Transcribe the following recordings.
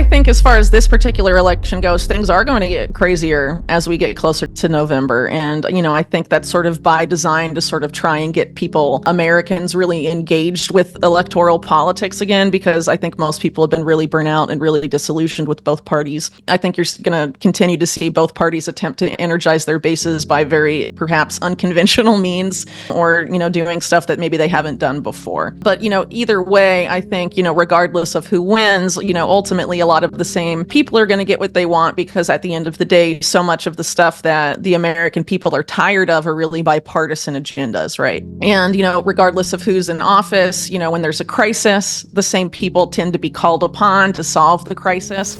I think as far as this particular election goes, things are going to get crazier as we get closer to November. And, I think that's sort of by design to sort of try and get people, Americans, really engaged with electoral politics again, because I think most people have been really burnt out and really disillusioned with both parties. I think you're going to continue to see both parties attempt to energize their bases by very perhaps unconventional means, or, doing stuff that maybe they haven't done before. But, either way, I think, regardless of who wins, ultimately a lot of the same people are going to get what they want, because at the end of the day, so much of the stuff that the American people are tired of are really bipartisan agendas, right? And, regardless of who's in office, when there's a crisis, the same people tend to be called upon to solve the crisis.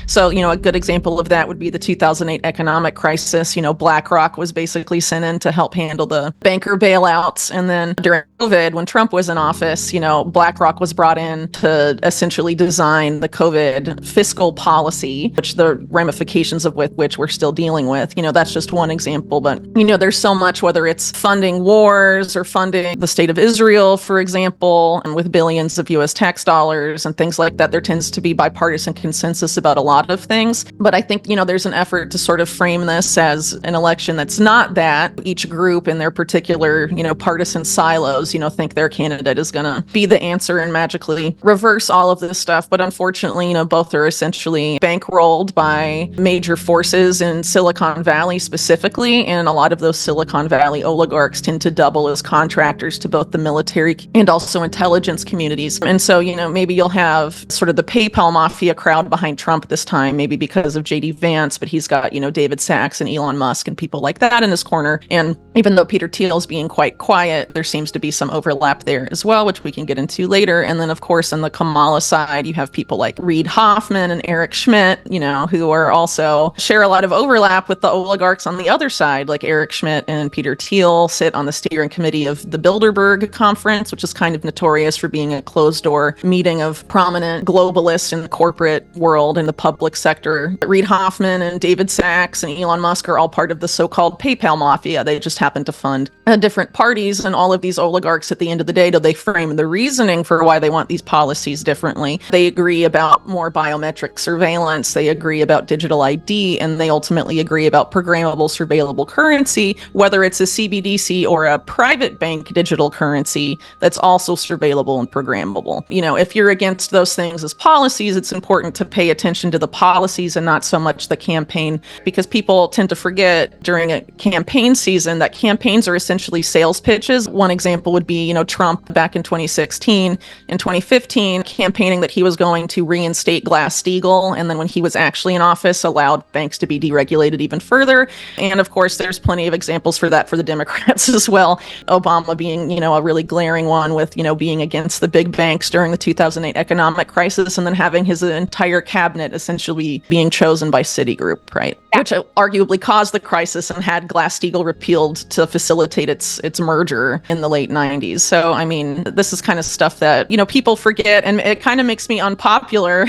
So, a good example of that would be the 2008 economic crisis. BlackRock was basically sent in to help handle the banker bailouts. And then during COVID, when Trump was in office, BlackRock was brought in to essentially design the COVID fiscal policy, which the ramifications of which we're still dealing with. That's just one example. But, there's so much, whether it's funding wars or funding the state of Israel, for example, and with billions of US tax dollars and things like that, there tends to be bipartisan consensus about a lot of things. But I think, there's an effort to sort of frame this as an election that's not that. Each group in their particular, partisan silos, think their candidate is going to be the answer and magically reverse all of this stuff. But unfortunately, both are essentially bankrolled by major forces in Silicon Valley specifically. And a lot of those Silicon Valley oligarchs tend to double as contractors to both the military and also intelligence communities. And so, maybe you'll have sort of the PayPal mafia crowd behind Trump this time, maybe because of JD Vance, but he's got, David Sachs and Elon Musk and people like that in his corner. And even though Peter Thiel's being quite quiet, there seems to be some overlap there as well, which we can get into later. And then, of course, on the Kamala side, you have people like Reid Hoffman and Eric Schmidt, who are also share a lot of overlap with the oligarchs on the other side, like Eric Schmidt and Peter Thiel sit on the steering committee of the Bilderberg Conference, which is kind of notorious for being a closed-door meeting of prominent globalists in the corporate world and the public sector. Reid Hoffman and David Sachs and Elon Musk are all part of the so-called PayPal mafia. They just happen to fund different parties, and all of these oligarchs at the end of the day, do they frame the reasoning for why they want these policies differently? They agree about more biometric surveillance, they agree about digital ID, and they ultimately agree about programmable surveillable currency, whether it's a CBDC or a private bank digital currency that's also surveillable and programmable. If you're against those things as policies, it's important to pay attention to the policies and not so much the campaign, because people tend to forget during a campaign season that campaigns are essentially sales pitches. One example would be, Trump back in 2016 and 2015 campaigning that he was going to reinstate Glass-Steagall, and then when he was actually in office, allowed banks to be deregulated even further. And of course, there's plenty of examples for that for the Democrats as well. Obama being, a really glaring one with, being against the big banks during the 2008 economic crisis, and then having his entire cabinet essentially being chosen by Citigroup, right? Which arguably caused the crisis and had Glass-Steagall repealed to facilitate its merger in the late 90s. So, this is kind of stuff that, people forget, and it kind of makes me unpopular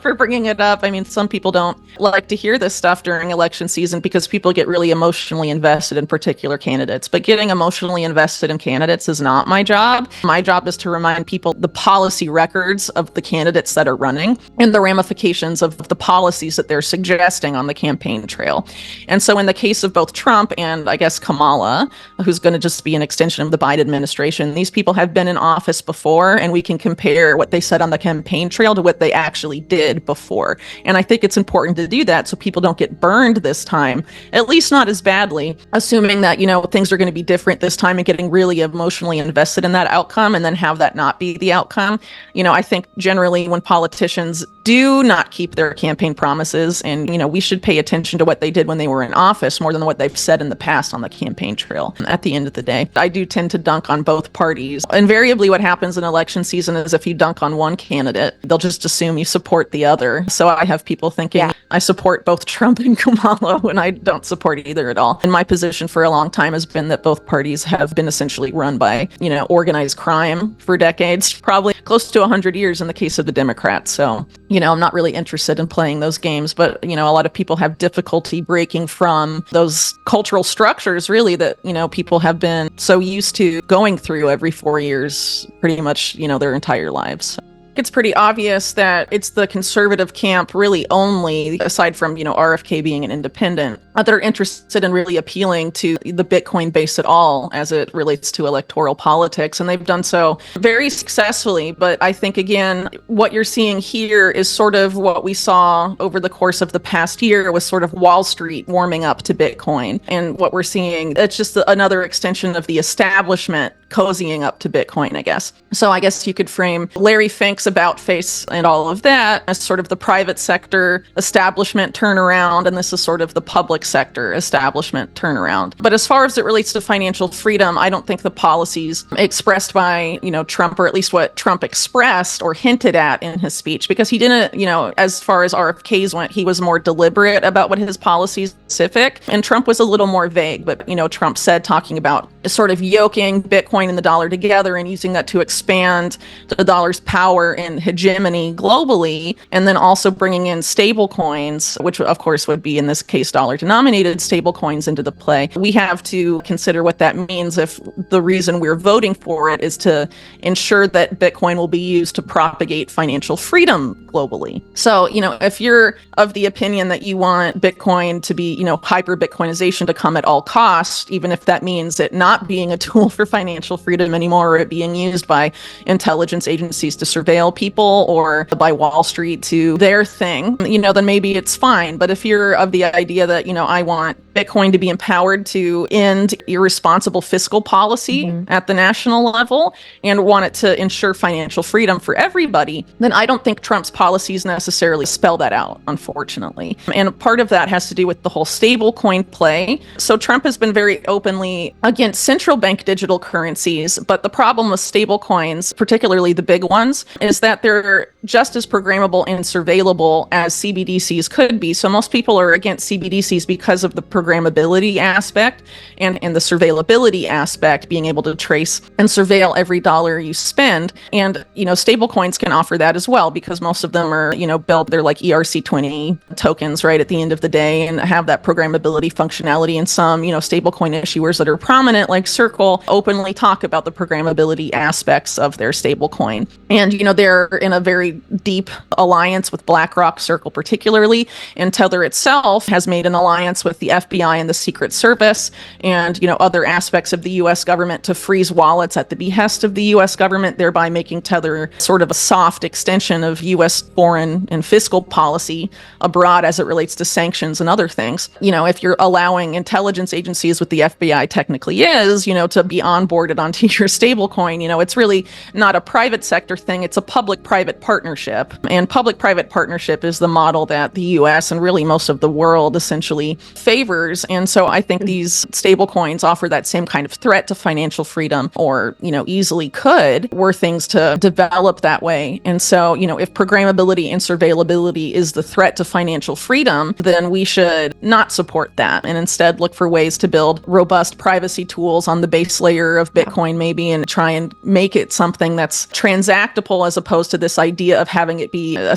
for bringing it up. Some people don't like to hear this stuff during election season because people get really emotionally invested in particular candidates. But getting emotionally invested in candidates is not my job. My job is to remind people the policy records of the candidates that are running and the ramifications of the policies that they're suggesting on the campaign trail. And so in the case of both Trump and I guess Kamala, who's going to just be an extension of the Biden administration, these people have been in office before, and we can compare what they said on the campaign trail to what they actually did before. And I think it's important to do that so people don't get burned this time, at least not as badly, assuming that, things are going to be different this time and getting really emotionally invested in that outcome and then have that not be the outcome. I think generally when politicians do not keep their campaign promises, and, we should pay attention to what they did when they were in office more than what they've said in the past on the campaign trail. At the end of the day, I do tend to dunk on both parties. Invariably, what happens in election season is if you dunk on one candidate, they'll just assume you support the other. So I have people thinking I support both Trump and Kamala when I don't support either at all. And my position for a long time has been that both parties have been essentially run by, organized crime for decades, probably close to 100 years in the case of the Democrats. So, I'm not really interested in playing those games, but, a lot of people have difficulty breaking from those cultural structures, really, that, people have been so used to going through every 4 years, pretty much, their entire lives. It's pretty obvious that it's the conservative camp really only, aside from, RFK being an independent, that are interested in really appealing to the Bitcoin base at all as it relates to electoral politics. And they've done so very successfully. But I think, again, what you're seeing here is sort of what we saw over the course of the past year with sort of Wall Street warming up to Bitcoin. And what we're seeing, it's just another extension of the establishment cozying up to Bitcoin, I guess. So I guess you could frame Larry Fink's about face and all of that as sort of the private sector establishment turnaround, and this is sort of the public sector establishment turnaround. But as far as it relates to financial freedom, I don't think the policies expressed by, Trump, or at least what Trump expressed or hinted at in his speech, because he didn't, as far as RFKs went, he was more deliberate about what his policies specific, and Trump was a little more vague. But, Trump said, talking about sort of yoking Bitcoin and the dollar together and using that to expand the dollar's power and hegemony globally, and then also bringing in stable coins, which of course would be in this case dollar denominated stable coins, into the play. We have to consider what that means if the reason we're voting for it is to ensure that Bitcoin will be used to propagate financial freedom globally. So, if you're of the opinion that you want Bitcoin to be, hyper Bitcoinization to come at all costs, even if that means it not being a tool for financial freedom anymore, or it being used by intelligence agencies to surveil people, or by Wall Street to their thing, then maybe it's fine. But if you're of the idea that, I want Bitcoin to be empowered to end irresponsible fiscal policy at the national level and want it to ensure financial freedom for everybody, then I don't think Trump's policies necessarily spell that out, unfortunately. And part of that has to do with the whole stable coin play. So Trump has been very openly against central bank digital currencies, but the problem with stable coins, particularly the big ones, is that they're just as programmable and surveillable as CBDCs could be. So most people are against CBDCs because of the programmability aspect and the surveillability aspect, being able to trace and surveil every dollar you spend. And, stable coins can offer that as well, because most of them are, built, they're like ERC20 tokens, right, at the end of the day, and have that programmability functionality. And some, stable coin issuers that are prominent, like Circle, openly talk about the programmability aspects of their stable coin. And, they're in a very deep alliance with BlackRock, Circle particularly, and Tether itself has made an alliance with the FBI and the Secret Service and, other aspects of the U.S. government to freeze wallets at the behest of the U.S. government, thereby making Tether sort of a soft extension of U.S. foreign and fiscal policy abroad as it relates to sanctions and other things. If you're allowing intelligence agencies, what the FBI technically is, to be onboarded onto your stablecoin, it's really not a private sector thing. It's a public-private partnership. And public-private partnership is the model that the U.S. and really most of the world essentially favors. And so I think these stablecoins offer that same kind of threat to financial freedom, or, easily could, were things to develop that way. And so, if programmability and surveillability is the threat to financial freedom, then we should not support that and instead look for ways to build robust privacy tools on the base layer of Bitcoin, maybe, and try and make it something that's transactable, as opposed to this idea of having it be a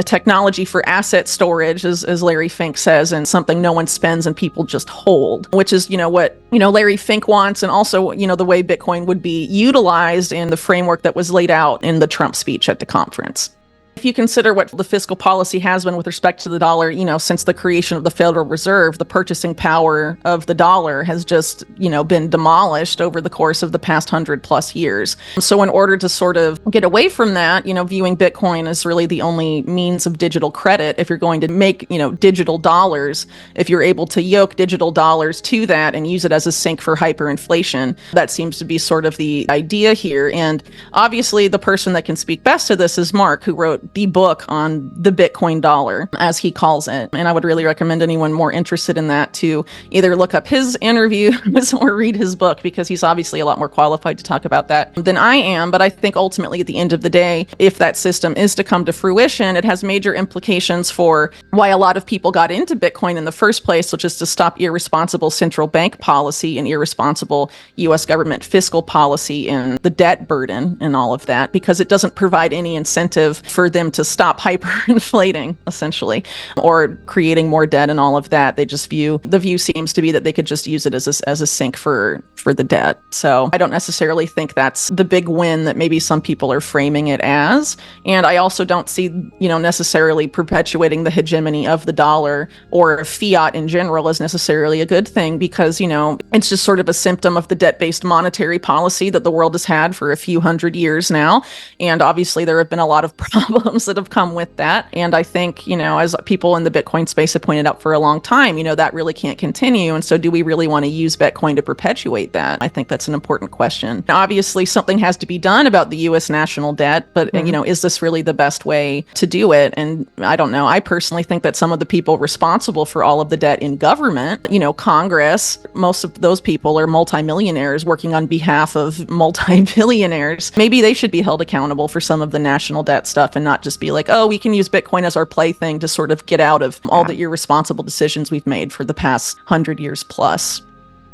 technology for asset storage, as Larry Fink says, and something no one spends and people just hold, which is, what, Larry Fink wants, and also, the way Bitcoin would be utilized in the framework that was laid out in the Trump speech at the conference. If you consider what the fiscal policy has been with respect to the dollar, since the creation of the Federal Reserve, the purchasing power of the dollar has just, been demolished over the course of the past 100+ years. So in order to sort of get away from that, viewing Bitcoin as really the only means of digital credit, if you're going to make, digital dollars, if you're able to yoke digital dollars to that and use it as a sink for hyperinflation, that seems to be sort of the idea here. And obviously the person that can speak best to this is Mark, who wrote the book on the Bitcoin dollar, as he calls it. And I would really recommend anyone more interested in that to either look up his interviews or read his book, because he's obviously a lot more qualified to talk about that than I am. But I think ultimately at the end of the day, if that system is to come to fruition, it has major implications for why a lot of people got into Bitcoin in the first place, which is to stop irresponsible central bank policy and irresponsible U.S. government fiscal policy and the debt burden and all of that, because it doesn't provide any incentive for them to stop hyperinflating, essentially, or creating more debt and all of that. They just the view seems to be that they could just use it as a sink for the debt. So I don't necessarily think that's the big win that maybe some people are framing it as. And I also don't see, necessarily perpetuating the hegemony of the dollar or fiat in general as necessarily a good thing, because, it's just sort of a symptom of the debt-based monetary policy that the world has had for a few hundred years now. And obviously there have been a lot of problems that have come with that. And I think, as people in the Bitcoin space have pointed out for a long time, that really can't continue. And so do we really want to use Bitcoin to perpetuate that? I think that's an important question. Now, obviously, something has to be done about the U.S. national debt, but, is this really the best way to do it? And I don't know. I personally think that some of the people responsible for all of the debt in government, Congress, most of those people are multimillionaires working on behalf of multi-billionaires. Maybe they should be held accountable for some of the national debt stuff and not just be like, oh, we can use Bitcoin as our plaything to sort of get out of all the irresponsible decisions we've made for the past 100 years plus.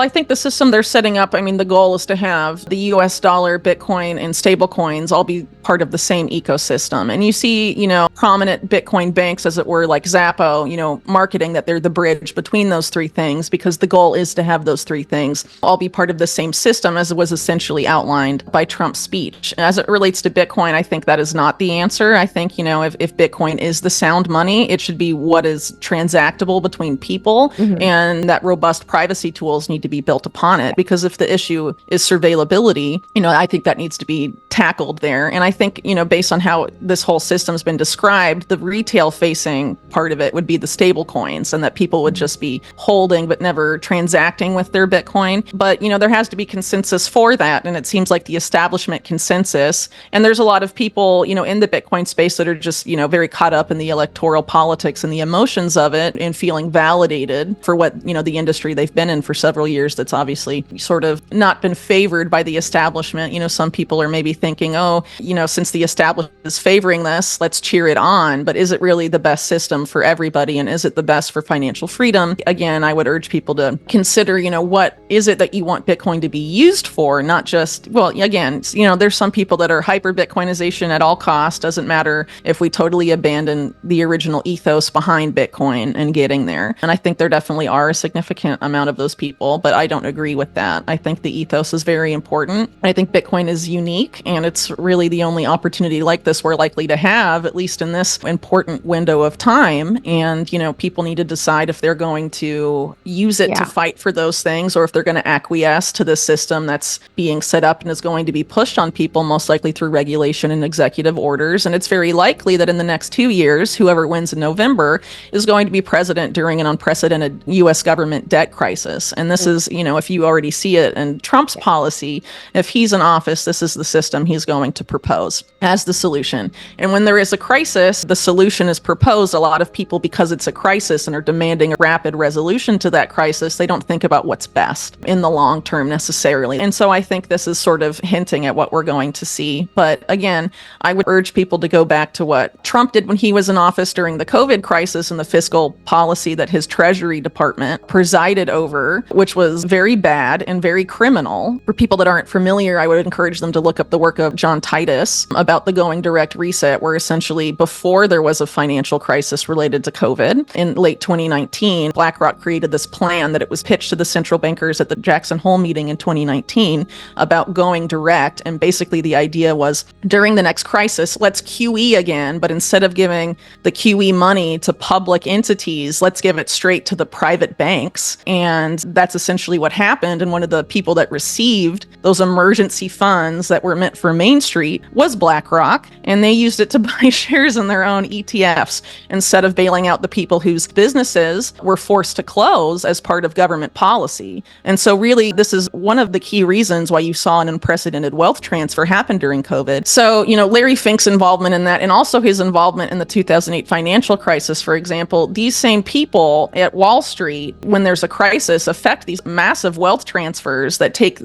I think the system they're setting up, the goal is to have the US dollar, Bitcoin, and stablecoins all be part of the same ecosystem. And you see, prominent Bitcoin banks, as it were, like Zappo, marketing that they're the bridge between those three things, because the goal is to have those three things all be part of the same system, as it was essentially outlined by Trump's speech. As it relates to Bitcoin, I think that is not the answer. I think, if Bitcoin is the sound money, it should be what is transactable between people, and that robust privacy tools need to be built upon it. Because if the issue is surveillability, I think that needs to be tackled there. And I think, based on how this whole system's been described, the retail facing part of it would be the stable coins, and that people would just be holding but never transacting with their Bitcoin. But, there has to be consensus for that. And it seems like the establishment consensus, and there's a lot of people, in the Bitcoin space that are just, very caught up in the electoral politics and the emotions of it and feeling validated for what, the industry they've been in for several years that's obviously sort of not been favored by the establishment. Some people are maybe thinking, oh, since the establishment is favoring this, let's cheer it on. But is it really the best system for everybody? And is it the best for financial freedom? Again, I would urge people to consider, what is it that you want Bitcoin to be used for? Not just, well, again, there's some people that are hyper Bitcoinization at all costs. Doesn't matter if we totally abandon the original ethos behind Bitcoin and getting there. And I think there definitely are a significant amount of those people, but I don't agree with that. I think the ethos is very important. I think Bitcoin is unique, and it's really the only opportunity like this we're likely to have, at least in this important window of time. And, people need to decide if they're going to use it to fight for those things, or if they're going to acquiesce to the system that's being set up and is going to be pushed on people, most likely through regulation and executive orders. And it's very likely that in the next 2 years, whoever wins in November is going to be president during an unprecedented U.S. government debt crisis. And this is, if you already see it in Trump's policy, if he's in office, this is the system he's going to propose as the solution. And when there is a crisis, the solution is proposed. A lot of people, because it's a crisis and are demanding a rapid resolution to that crisis, they don't think about what's best in the long term necessarily. And so I think this is sort of hinting at what we're going to see. But again, I would urge people to go back to what Trump did when he was in office during the COVID crisis and the fiscal policy that his Treasury Department presided over, which was very bad and very criminal. For people that aren't familiar, I would encourage them to look up the work of John Titus about the going direct reset, where essentially before there was a financial crisis related to COVID in late 2019, BlackRock created this plan that it was pitched to the central bankers at the Jackson Hole meeting in 2019 about going direct. And basically the idea was, during the next crisis, let's QE again, but instead of giving the QE money to public entities, let's give it straight to the private banks. And that's essentially what happened. And one of the people that received those emergency funds that were meant for Main Street was BlackRock, and they used it to buy shares in their own ETFs instead of bailing out the people whose businesses were forced to close as part of government policy. And so really, this is one of the key reasons why you saw an unprecedented wealth transfer happen during COVID. So, Larry Fink's involvement in that, and also his involvement in the 2008 financial crisis, for example, these same people at Wall Street, when there's a crisis, affect these massive wealth transfers that take,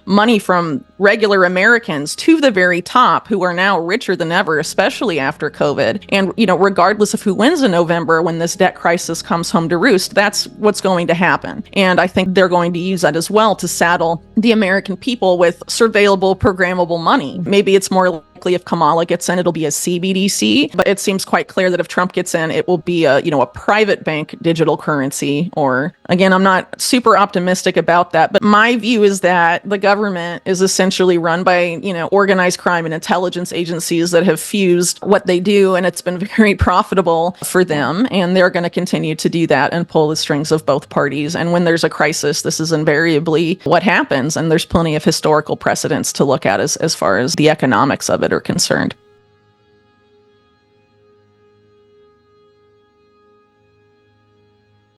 money from regular Americans to the very top, who are now richer than ever, especially after COVID. And, regardless of who wins in November, when this debt crisis comes home to roost, that's what's going to happen. And I think they're going to use that as well to saddle the American people with surveillable, programmable money. Maybe it's more like if Kamala gets in, it'll be a CBDC. But it seems quite clear that if Trump gets in, it will be a private bank digital currency. Or again, I'm not super optimistic about that. But my view is that the government is essentially run by, organized crime and intelligence agencies that have fused what they do. And it's been very profitable for them. And they're going to continue to do that and pull the strings of both parties. And when there's a crisis, this is invariably what happens. And there's plenty of historical precedents to look at as far as the economics of it are concerned.